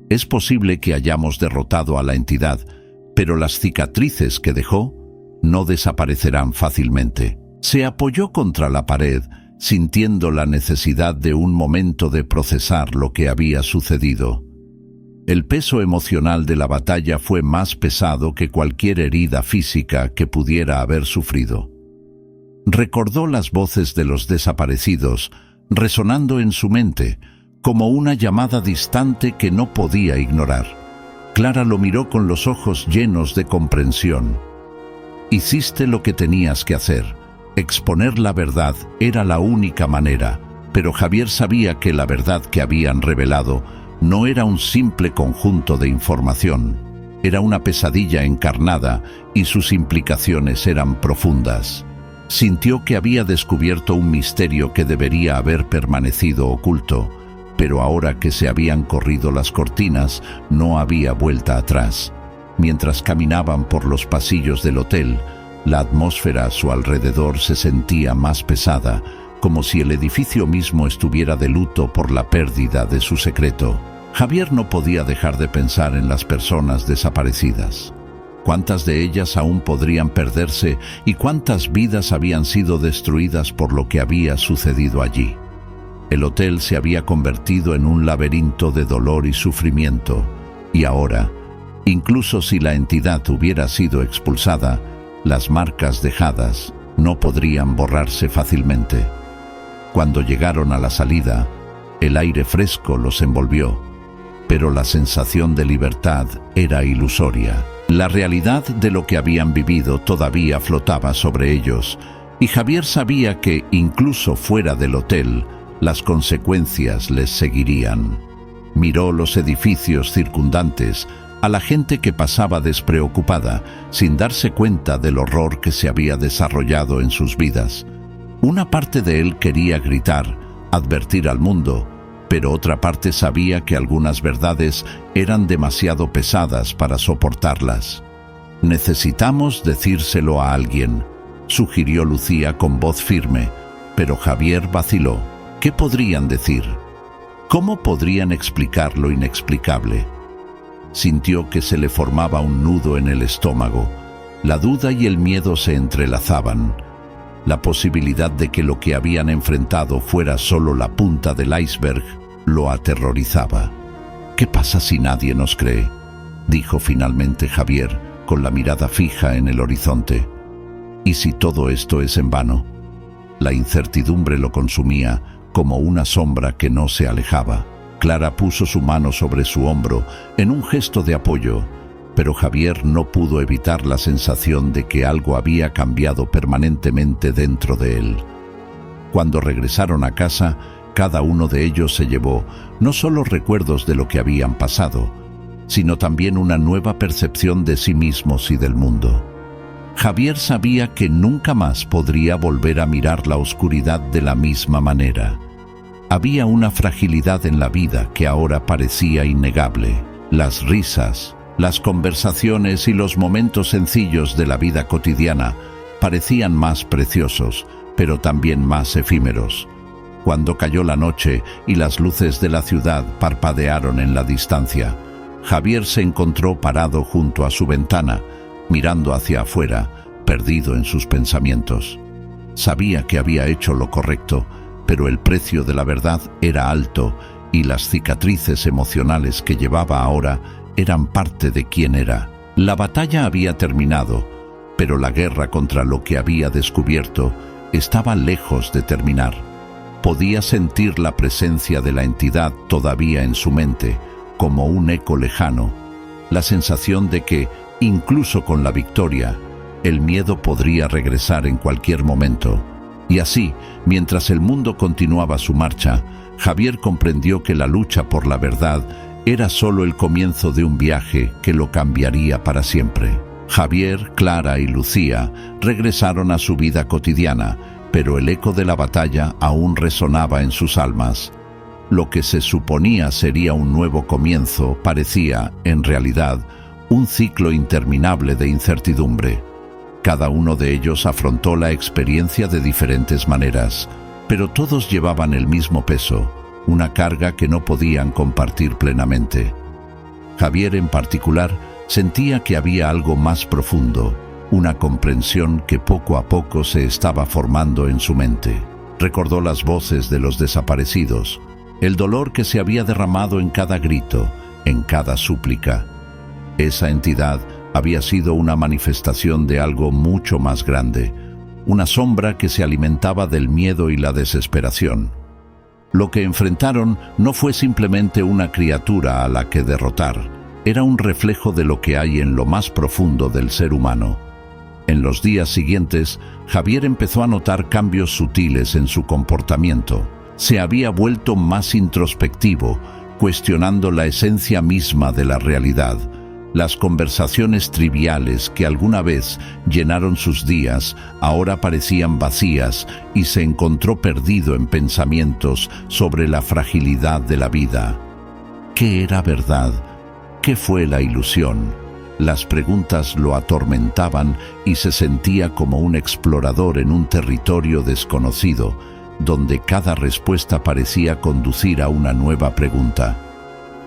«Es posible que hayamos derrotado a la entidad, pero las cicatrices que dejó no desaparecerán fácilmente». Se apoyó contra la pared, sintiendo la necesidad de un momento de procesar lo que había sucedido. El peso emocional de la batalla fue más pesado que cualquier herida física que pudiera haber sufrido. Recordó las voces de los desaparecidos, resonando en su mente, como una llamada distante que no podía ignorar. Clara lo miró con los ojos llenos de comprensión. «Hiciste lo que tenías que hacer. Exponer la verdad era la única manera», pero Javier sabía que la verdad que habían revelado no era un simple conjunto de información. Era una pesadilla encarnada y sus implicaciones eran profundas. Sintió que había descubierto un misterio que debería haber permanecido oculto, pero ahora que se habían corrido las cortinas, no había vuelta atrás. Mientras caminaban por los pasillos del hotel, la atmósfera a su alrededor se sentía más pesada, como si el edificio mismo estuviera de luto por la pérdida de su secreto. Javier no podía dejar de pensar en las personas desaparecidas. ¿Cuántas de ellas aún podrían perderse y cuántas vidas habían sido destruidas por lo que había sucedido allí? El hotel se había convertido en un laberinto de dolor y sufrimiento, y ahora, incluso si la entidad hubiera sido expulsada, las marcas dejadas no podrían borrarse fácilmente. Cuando llegaron a la salida, el aire fresco los envolvió, pero la sensación de libertad era ilusoria. La realidad de lo que habían vivido todavía flotaba sobre ellos, y Javier sabía que, incluso fuera del hotel, las consecuencias les seguirían. Miró los edificios circundantes, a la gente que pasaba despreocupada, sin darse cuenta del horror que se había desarrollado en sus vidas. Una parte de él quería gritar, advertir al mundo, pero otra parte sabía que algunas verdades eran demasiado pesadas para soportarlas. «Necesitamos decírselo a alguien», sugirió Lucía con voz firme, pero Javier vaciló. ¿Qué podrían decir? ¿Cómo podrían explicar lo inexplicable? Sintió que se le formaba un nudo en el estómago. La duda y el miedo se entrelazaban. La posibilidad de que lo que habían enfrentado fuera solo la punta del iceberg lo aterrorizaba. «¿Qué pasa si nadie nos cree?», dijo finalmente Javier, con la mirada fija en el horizonte. «¿Y si todo esto es en vano?». La incertidumbre lo consumía como una sombra que no se alejaba. Clara puso su mano sobre su hombro en un gesto de apoyo, pero Javier no pudo evitar la sensación de que algo había cambiado permanentemente dentro de él. Cuando regresaron a casa, cada uno de ellos se llevó no solo recuerdos de lo que habían pasado, sino también una nueva percepción de sí mismos y del mundo. Javier sabía que nunca más podría volver a mirar la oscuridad de la misma manera. Había una fragilidad en la vida que ahora parecía innegable. Las risas, las conversaciones y los momentos sencillos de la vida cotidiana parecían más preciosos, pero también más efímeros. Cuando cayó la noche y las luces de la ciudad parpadearon en la distancia, Javier se encontró parado junto a su ventana, mirando hacia afuera, perdido en sus pensamientos. Sabía que había hecho lo correcto, pero el precio de la verdad era alto y las cicatrices emocionales que llevaba ahora eran parte de quién era. La batalla había terminado, pero la guerra contra lo que había descubierto estaba lejos de terminar. Podía sentir la presencia de la entidad todavía en su mente, como un eco lejano, la sensación de que, incluso con la victoria, el miedo podría regresar en cualquier momento. Y así, mientras el mundo continuaba su marcha, Javier comprendió que la lucha por la verdad era solo el comienzo de un viaje que lo cambiaría para siempre. Javier, Clara y Lucía regresaron a su vida cotidiana, pero el eco de la batalla aún resonaba en sus almas. Lo que se suponía sería un nuevo comienzo parecía, en realidad, un ciclo interminable de incertidumbre. Cada uno de ellos afrontó la experiencia de diferentes maneras, pero todos llevaban el mismo peso, una carga que no podían compartir plenamente. Javier, en particular, sentía que había algo más profundo, una comprensión que poco a poco se estaba formando en su mente. Recordó las voces de los desaparecidos, el dolor que se había derramado en cada grito, en cada súplica. Esa entidad había sido una manifestación de algo mucho más grande, una sombra que se alimentaba del miedo y la desesperación. Lo que enfrentaron no fue simplemente una criatura a la que derrotar, era un reflejo de lo que hay en lo más profundo del ser humano. En los días siguientes, Javier empezó a notar cambios sutiles en su comportamiento. Se había vuelto más introspectivo, cuestionando la esencia misma de la realidad. Las conversaciones triviales que alguna vez llenaron sus días ahora parecían vacías y se encontró perdido en pensamientos sobre la fragilidad de la vida. ¿Qué era verdad? ¿Qué fue la ilusión? Las preguntas lo atormentaban y se sentía como un explorador en un territorio desconocido, donde cada respuesta parecía conducir a una nueva pregunta.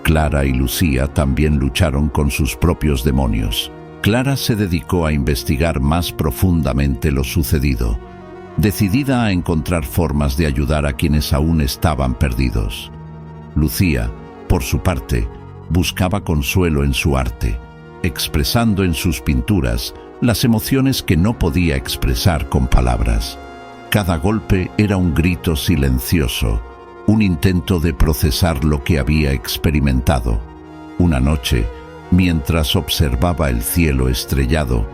Clara y Lucía también lucharon con sus propios demonios. Clara se dedicó a investigar más profundamente lo sucedido, decidida a encontrar formas de ayudar a quienes aún estaban perdidos. Lucía, por su parte, buscaba consuelo en su arte, expresando en sus pinturas las emociones que no podía expresar con palabras. Cada golpe era un grito silencioso, un intento de procesar lo que había experimentado. Una noche, mientras observaba el cielo estrellado,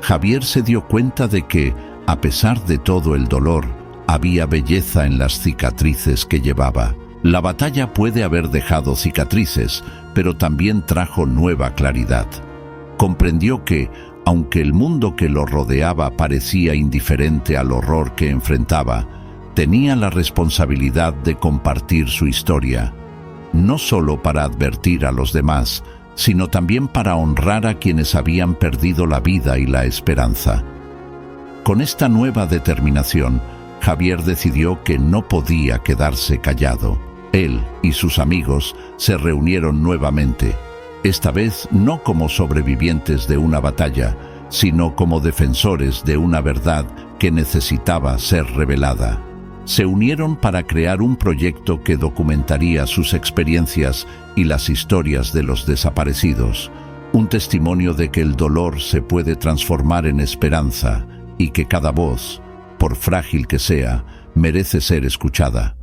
Javier se dio cuenta de que, a pesar de todo el dolor, había belleza en las cicatrices que llevaba. La batalla puede haber dejado cicatrices, pero también trajo nueva claridad. Comprendió que, aunque el mundo que lo rodeaba parecía indiferente al horror que enfrentaba, tenía la responsabilidad de compartir su historia, no solo para advertir a los demás, sino también para honrar a quienes habían perdido la vida y la esperanza. Con esta nueva determinación, Javier decidió que no podía quedarse callado. Él y sus amigos se reunieron nuevamente, esta vez no como sobrevivientes de una batalla, sino como defensores de una verdad que necesitaba ser revelada. Se unieron para crear un proyecto que documentaría sus experiencias y las historias de los desaparecidos, un testimonio de que el dolor se puede transformar en esperanza y que cada voz, por frágil que sea, merece ser escuchada.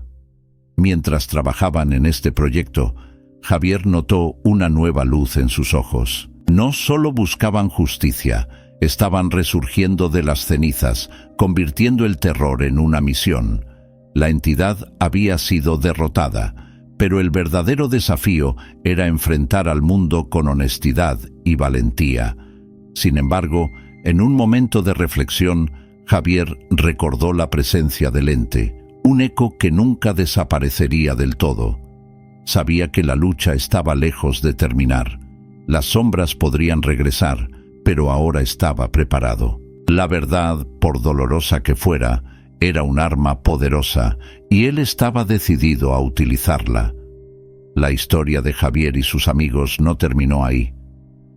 Mientras trabajaban en este proyecto, Javier notó una nueva luz en sus ojos. No solo buscaban justicia, estaban resurgiendo de las cenizas, convirtiendo el terror en una misión. La entidad había sido derrotada, pero el verdadero desafío era enfrentar al mundo con honestidad y valentía. Sin embargo, en un momento de reflexión, Javier recordó la presencia del ente, un eco que nunca desaparecería del todo. Sabía que la lucha estaba lejos de terminar. Las sombras podrían regresar, pero ahora estaba preparado. La verdad, por dolorosa que fuera, era un arma poderosa y él estaba decidido a utilizarla. La historia de Javier y sus amigos no terminó ahí.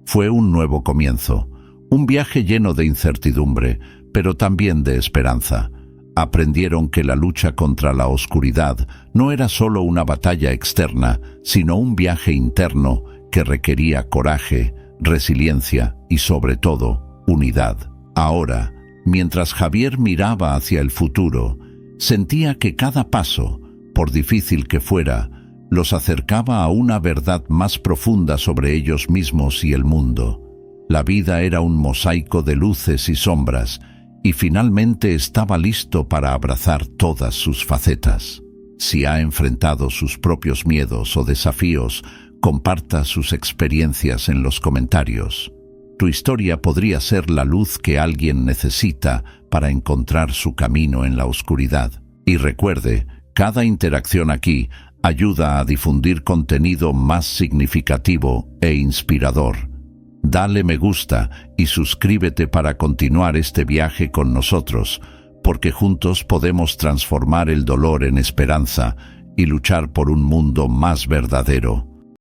Fue un nuevo comienzo, un viaje lleno de incertidumbre, pero también de esperanza. Aprendieron que la lucha contra la oscuridad no era solo una batalla externa, sino un viaje interno que requería coraje, resiliencia y, sobre todo, unidad. Ahora, mientras Javier miraba hacia el futuro, sentía que cada paso, por difícil que fuera, los acercaba a una verdad más profunda sobre ellos mismos y el mundo. La vida era un mosaico de luces y sombras, y finalmente estaba listo para abrazar todas sus facetas. Si ha enfrentado sus propios miedos o desafíos, comparta sus experiencias en los comentarios. Tu historia podría ser la luz que alguien necesita para encontrar su camino en la oscuridad. Y recuerde, cada interacción aquí ayuda a difundir contenido más significativo e inspirador. Dale me gusta y suscríbete para continuar este viaje con nosotros, porque juntos podemos transformar el dolor en esperanza y luchar por un mundo más verdadero.